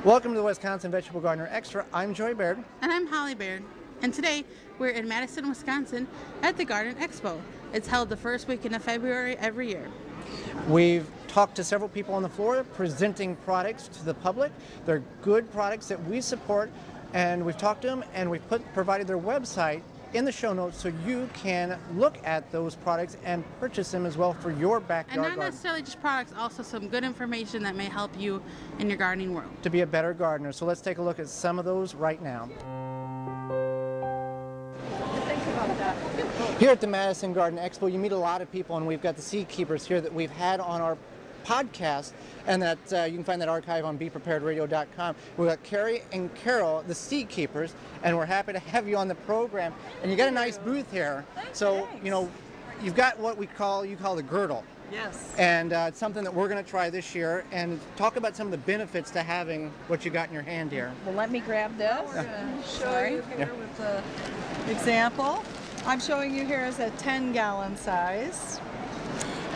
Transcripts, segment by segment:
Welcome to the Wisconsin Vegetable Gardener Extra. I'm Joy Baird. And I'm Holly Baird. And today we're in Madison, Wisconsin at the Garden Expo. It's held the first weekend of February every year. We've talked to several people on the floor presenting products to the public. They're good products that we support, and we've talked to them and we've provided their website in the show notes so you can look at those products and purchase them as well for your backyard garden. And not necessarily just products, also some good information that may help you in your gardening world. To be a better gardener. So let's take a look at some of those right now. Here at the Madison Garden Expo, you meet a lot of people, and we've got the seed keepers here that we've had on our podcast, and that you can find that archive on BePreparedRadio.com. We've got Carrie and Carol, the seed keepers, and we're happy to have you on the program. And you got a nice booth here. So, you know, you've got what you call the girdle. Yes. And it's something that we're going to try this year, and talk about some of the benefits to having what you got in your hand here. Well, let me grab this. We're going to show you here with the example. I'm showing you here is a 10-gallon size.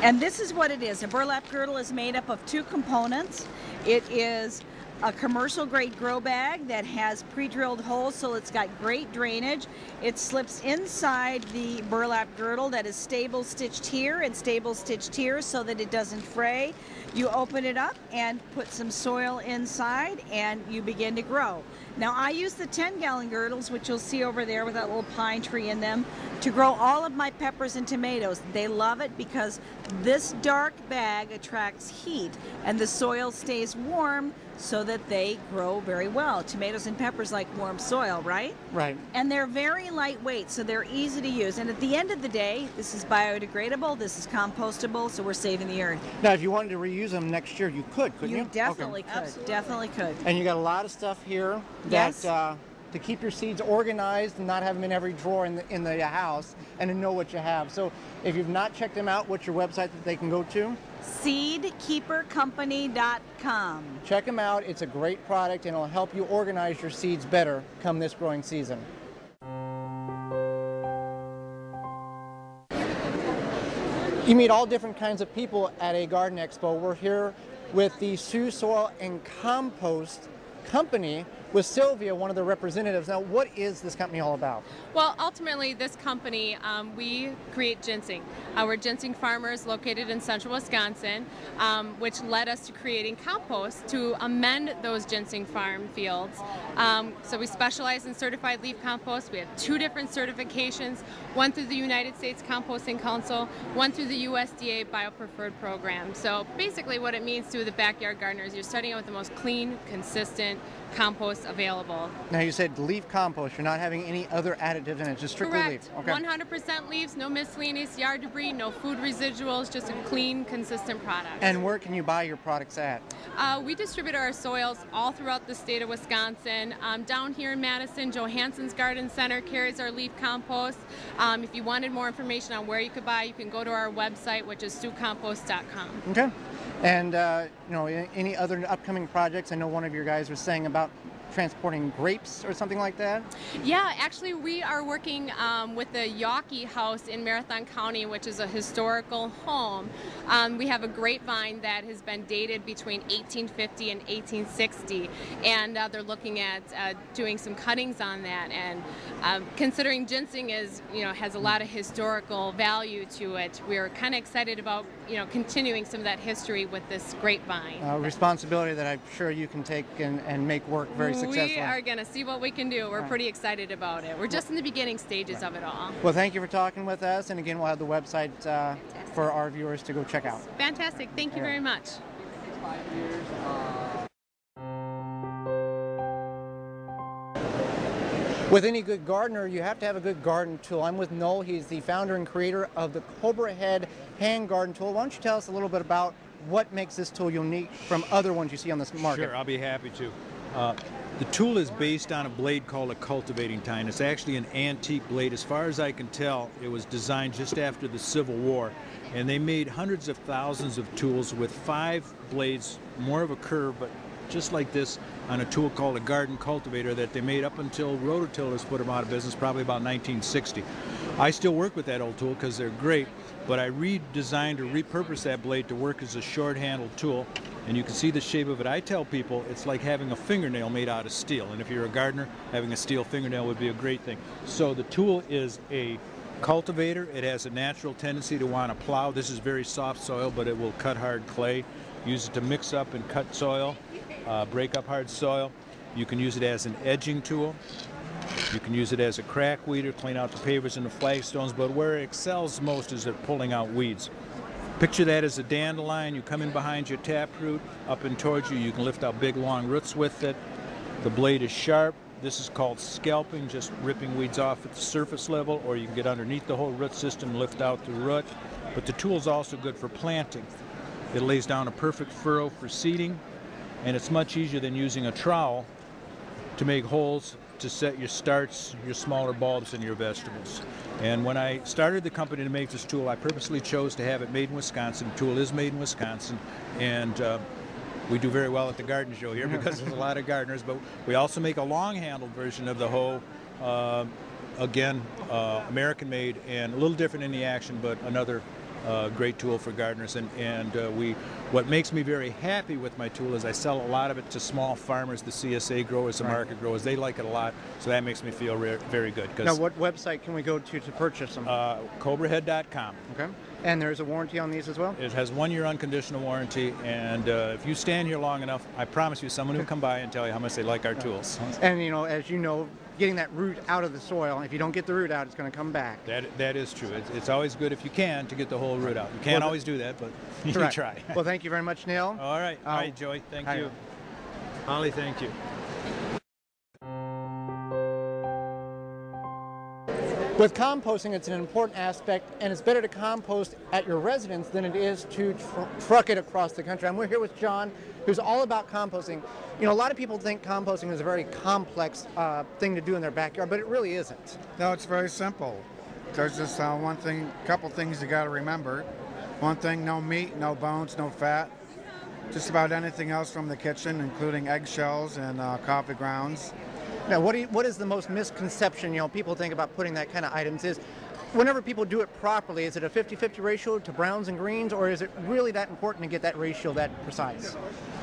And this is what it is. A burlap girdle is made up of two components. It is a commercial grade grow bag that has pre-drilled holes, so it's got great drainage. It slips inside the burlap girdle that is stable stitched here and stable stitched here so that it doesn't fray. You open it up and put some soil inside and you begin to grow. Now I use the 10-gallon girdles, which you'll see over there with that little pine tree in them, to grow all of my peppers and tomatoes. They love it because this dark bag attracts heat and the soil stays warm so that they grow very well. Tomatoes and peppers like warm soil, right? Right. And they're very lightweight, so they're easy to use. And at the end of the day, this is biodegradable, this is compostable, so we're saving the earth. Now, if you wanted to reuse them next year, you could, couldn't you? You definitely could. Absolutely. Definitely could. And you got a lot of stuff here that to keep your seeds organized and not have them in every drawer in the house, and to know what you have. So if you've not checked them out, what's your website that they can go to? Seedkeepercompany.com. Check them out. It's a great product, and it'll help you organize your seeds better come this growing season. You meet all different kinds of people at a garden expo. We're here with the Hsu Soil and Compost Company with Sylvia, one of the representatives. Now, what is this company all about? Well, ultimately, this company, we create ginseng. We're ginseng farmers located in central Wisconsin, which led us to creating compost to amend those ginseng farm fields. So we specialize in certified leaf compost. We have 2 different certifications, one through the United States Composting Council, one through the USDA BioPreferred program. So basically what it means to the backyard gardeners, you're starting out with the most clean, consistent compost available. Now, you said leaf compost. You're not having any other additives in it, just strictly Correct. leaf. Okay. 100% leaves, no miscellaneous yard debris, no food residuals, just a clean, consistent product. And where can you buy your products at? We distribute our soils all throughout the state of Wisconsin. Down here in Madison, Johansson's Garden Center carries our leaf compost. If you wanted more information on where you could buy, you can go to our website, which is HsuCompost.com. Okay. And you know, any other upcoming projects? I know one of your guys was saying about transporting grapes or something like that? Yeah, actually we are working with the Yawkey House in Marathon County, which is a historical home. We have a grapevine that has been dated between 1850 and 1860, and they're looking at doing some cuttings on that. And considering ginseng is, has a lot of historical value to it, we're kind of excited about, continuing some of that history with this grapevine. Responsibility that I'm sure you can take and make work very successfully. We are going to see what we can do. We're pretty excited about it. We're just in the beginning stages of it all. Well, thank you for talking with us, and again, we'll have the website for our viewers to go check out. Fantastic. Thank you very much. With any good gardener, you have to have a good garden tool. I'm with Noel. He's the founder and creator of the Cobrahead hand garden tool. Why don't you tell us a little bit about what makes this tool unique from other ones you see on this market? Sure, I'll be happy to. The tool is based on a blade called a cultivating tine. It's actually an antique blade. As far as I can tell, it was designed just after the Civil War, and they made hundreds of thousands of tools with 5 blades, more of a curve, but just like this, on a tool called a garden cultivator that they made up until rototillers put them out of business, probably about 1960. I still work with that old tool because they're great, but I redesigned or repurposed that blade to work as a short-handled tool, and you can see the shape of it. I tell people it's like having a fingernail made out of steel, and if you're a gardener, having a steel fingernail would be a great thing. So the tool is a cultivator. It has a natural tendency to want to plow. This is very soft soil, but it will cut hard clay. Use it to mix up and cut soil, break up hard soil. You can use it as an edging tool. You can use it as a crack weeder, clean out the pavers and the flagstones, but where it excels most is at pulling out weeds. Picture that as a dandelion. You come in behind your taproot, up and towards you. You can lift out big, long roots with it. The blade is sharp. This is called scalping, just ripping weeds off at the surface level, or you can get underneath the whole root system and lift out the root. But the tool is also good for planting. It lays down a perfect furrow for seeding, and it's much easier than using a trowel to make holes to set your starts, your smaller bulbs, and your vegetables. And when I started the company to make this tool, I purposely chose to have it made in Wisconsin. The tool is made in Wisconsin, and we do very well at the garden show here because there's a lot of gardeners, but we also make a long-handled version of the hoe, again, American-made and a little different in the action, but another great tool for gardeners. And what makes me very happy with my tool is I sell a lot of it to small farmers, the CSA growers, the market growers. They like it a lot, so that makes me feel very good. Now, what website can we go to purchase them? Cobrahead.com. Okay. And there's a warranty on these as well? It has 1 year unconditional warranty, and if you stand here long enough, I promise you someone will come by and tell you how much they like our tools. And as you know, getting that root out of the soil, if you don't get the root out, it's going to come back. That is true. It's always good if you can to get the whole root out. You can't always do that, but you can try. Well, thank you very much, Neil. All right, Joey. Thank you. Holly, thank you. With composting, it's an important aspect, and it's better to compost at your residence than it is to truck it across the country. And we're here with John, who's all about composting. A lot of people think composting is a very complex thing to do in their backyard, but it really isn't. No, it's very simple. There's just couple things you got to remember. One thing, no meat, no bones, no fat. Just about anything else from the kitchen, including eggshells and coffee grounds. Now, what is the most misconception people think about putting that kind of items is, whenever people do it properly, is it a 50-50 ratio to browns and greens, or is it really that important to get that ratio that precise?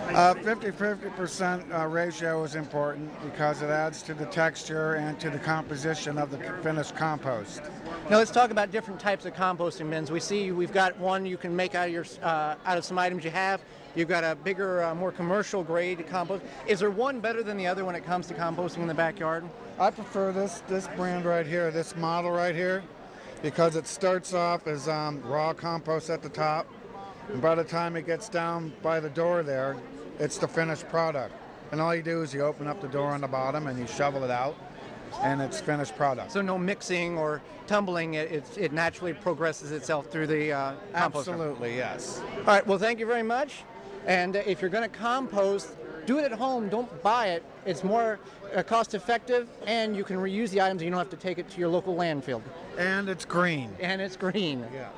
50% ratio is important because it adds to the texture and to the composition of the finished compost. Now let's talk about different types of composting bins. We see we've got one you can make out of some items you have. You've got a bigger, more commercial grade compost. Is there one better than the other when it comes to composting in the backyard? I prefer this brand right here, this model right here, because it starts off as raw compost at the top, and by the time it gets down by the door there, it's the finished product. And all you do is you open up the door on the bottom and you shovel it out, and it's finished product. So no mixing or tumbling, it naturally progresses itself through the compost. Absolutely, yes. All right, well, thank you very much. And if you're going to compost, do it at home. Don't buy it. It's more cost effective, and you can reuse the items. You don't have to take it to your local landfill. And it's green. And it's green. Yes.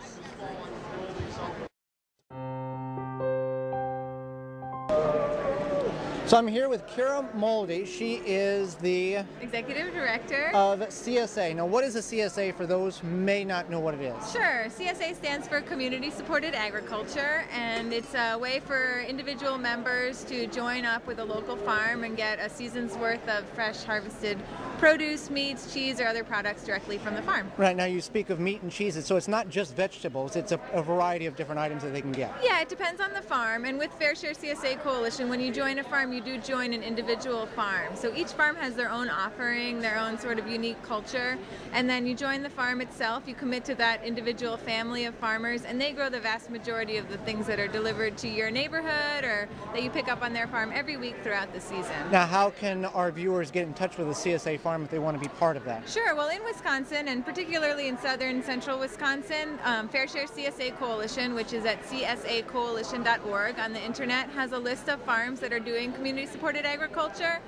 So I'm here with Kara Moldy. She is the Executive Director of CSA. Now, what is a CSA for those who may not know what it is? Sure. CSA stands for Community Supported Agriculture, and it's a way for individual members to join up with a local farm and get a season's worth of fresh harvested produce, meats, cheese, or other products directly from the farm. Right. Now, you speak of meat and cheeses, so it's not just vegetables. It's a variety of different items that they can get. Yeah, it depends on the farm. And with FairShare CSA Coalition, when you join a farm, you do join an individual farm. So each farm has their own offering, their own sort of unique culture, and then you join the farm itself, you commit to that individual family of farmers, and they grow the vast majority of the things that are delivered to your neighborhood or that you pick up on their farm every week throughout the season. Now, how can our viewers get in touch with a CSA farm if they want to be part of that? Sure. Well, in Wisconsin, and particularly in southern central Wisconsin, FairShare CSA Coalition, which is at csacoalition.org on the internet, has a list of farms that are doing community community-supported agriculture.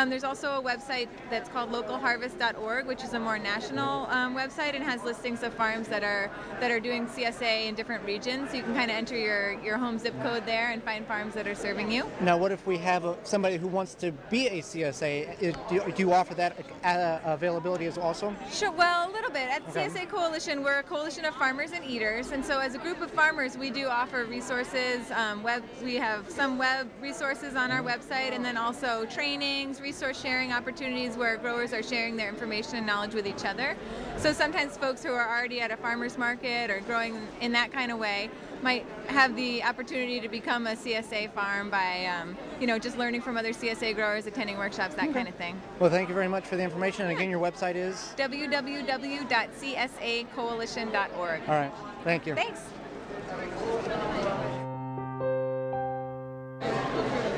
There's also a website that's called localharvest.org, which is a more national website and has listings of farms that are doing CSA in different regions. So you can kind of enter your home zip code there and find farms that are serving you. Now, what if we have somebody who wants to be a CSA? Do you offer that availability as also? Sure, well, a little bit. At CSA Coalition, we're a coalition of farmers and eaters, and so as a group of farmers, we do offer resources. We have some web resources on our website, and then also trainings, resource sharing opportunities where growers are sharing their information and knowledge with each other. So sometimes folks who are already at a farmer's market or growing in that kind of way might have the opportunity to become a CSA farm by, just learning from other CSA growers, attending workshops, that kind of thing. Well, thank you very much for the information. And again, your website is? www.csacoalition.org. All right. Thank you. Thanks.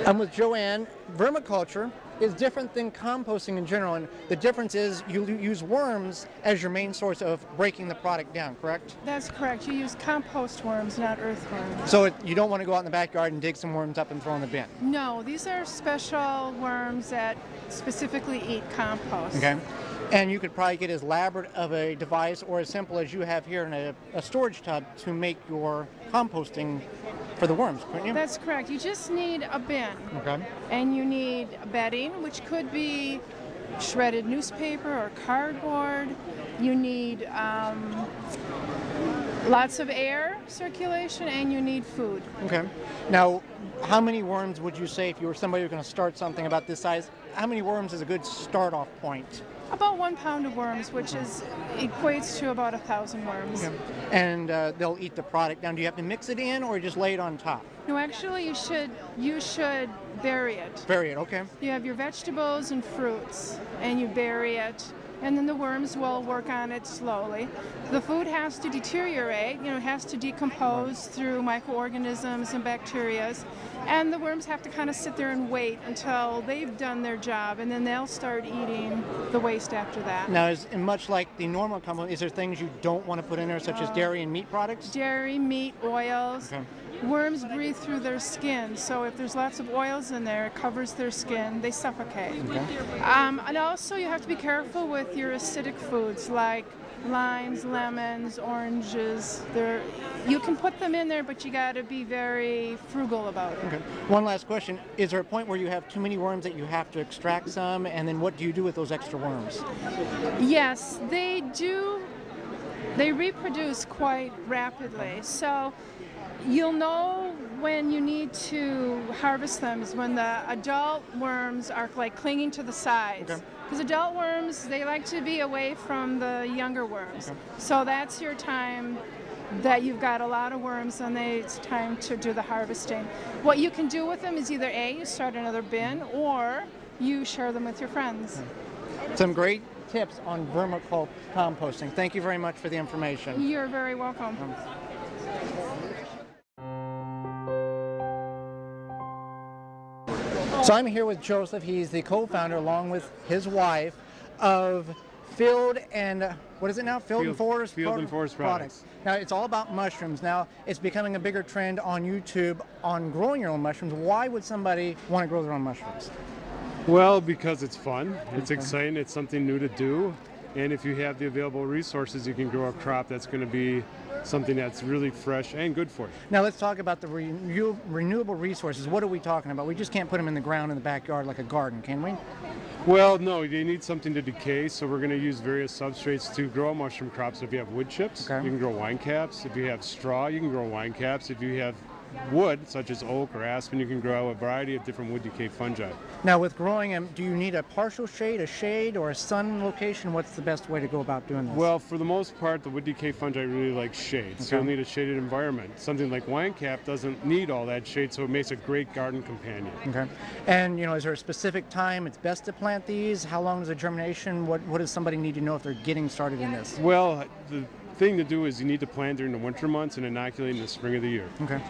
I'm with Joanne. Vermiculture is different than composting in general, and the difference is you use worms as your main source of breaking the product down, correct? That's correct. You use compost worms, not earthworms. So you don't want to go out in the backyard and dig some worms up and throw in the bin? No, these are special worms that specifically eat compost. Okay. And you could probably get as elaborate of a device or as simple as you have here in a storage tub to make your composting for the worms, couldn't you? That's correct. You just need a bin. Okay. And you need bedding, which could be shredded newspaper or cardboard. You need lots of air circulation, and you need food. Okay. Now, how many worms would you say, if you were somebody who was going to start something about this size, how many worms is a good start-off point? About 1 pound of worms, which equates to about 1,000 worms. Okay. And they'll eat the product down. Do you have to mix it in or just lay it on top? No, actually, you should bury it. Bury it, okay. You have your vegetables and fruits, and you bury it, and then the worms will work on it slowly. The food has to deteriorate, it has to decompose through microorganisms and bacteria, and the worms have to kind of sit there and wait until they've done their job, and then they'll start eating the waste after that. Now, much like the normal compost, is there things you don't want to put in there, such as dairy and meat products? Dairy, meat, oils. Okay. Worms breathe through their skin, so if there's lots of oils in there, it covers their skin, they suffocate. Okay. And also you have to be careful with your acidic foods like limes, lemons, oranges. You can put them in there, but you got to be very frugal about it. Okay. One last question. Is there a point where you have too many worms that you have to extract some, and then what do you do with those extra worms? Yes, they do. They reproduce quite rapidly. So you'll know when you need to harvest them is when the adult worms are like clinging to the sides. Okay. Because adult worms, they like to be away from the younger worms. Okay. So that's your time that you've got a lot of worms, and it's time to do the harvesting. What you can do with them is either A, you start another bin, or you share them with your friends. Some great tips on vermiculture composting. Thank you very much for the information. You're very welcome. So I'm here with Joseph. He's the co-founder, along with his wife, of Field and Forest Products. Now, it's all about mushrooms. Now, it's becoming a bigger trend on YouTube on growing your own mushrooms. Why would somebody want to grow their own mushrooms? Well, because it's fun, it's exciting, it's something new to do, and if you have the available resources, you can grow a crop that's going to be something that's really fresh and good for you. Now let's talk about the renewable resources. What are we talking about? We just can't put them in the ground in the backyard like a garden, can we? Well, no, you need something to decay, so we're going to use various substrates to grow mushroom crops. If you have wood chips, you can grow wine caps. If you have straw, you can grow wine caps. If you have wood, such as oak or aspen, you can grow a variety of different wood decay fungi. Now with growing them, do you need a partial shade, or a sun location? What's the best way to go about doing this? Well, for the most part, the wood decay fungi really like shade, so you'll need a shaded environment. Something like wine cap doesn't need all that shade, so it makes a great garden companion. Okay. And is there a specific time it's best to plant these? How long is the germination? What does somebody need to know if they're getting started in this? Well, the thing to do is you need to plant during the winter months and inoculate in the spring of the year. Okay.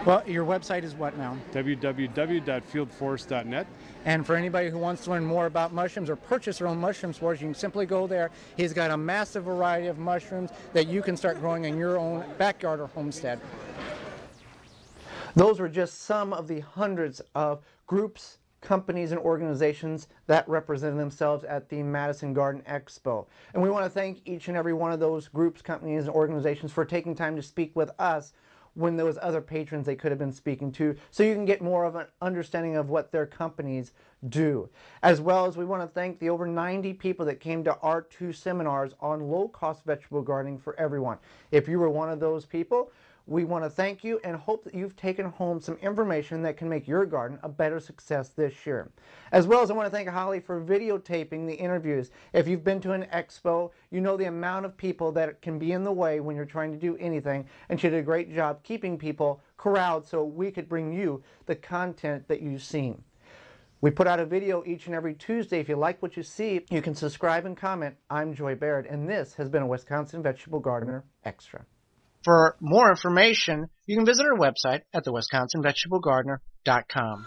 Well, your website is what now? www.fieldforest.net. And for anybody who wants to learn more about mushrooms or purchase their own mushroom spores, you can simply go there. He's got a massive variety of mushrooms that you can start growing in your own backyard or homestead. Those were just some of the hundreds of groups companies and organizations that represented themselves at the Madison Garden Expo. And we want to thank each and every one of those groups, companies, and organizations for taking time to speak with us when there was other patrons they could have been speaking to, so you can get more of an understanding of what their companies do. As well as we want to thank the over 90 people that came to our 2 seminars on low-cost vegetable gardening for everyone. If you were one of those people, we want to thank you and hope that you've taken home some information that can make your garden a better success this year. As well as I want to thank Holly for videotaping the interviews. If you've been to an expo, you know the amount of people that can be in the way when you're trying to do anything, and she did a great job keeping people corralled so we could bring you the content that you've seen. We put out a video each and every Tuesday. If you like what you see, you can subscribe and comment. I'm Joy Baird, and this has been a Wisconsin Vegetable Gardener Extra. For more information, you can visit our website at thewisconsinvegetablegardener.com.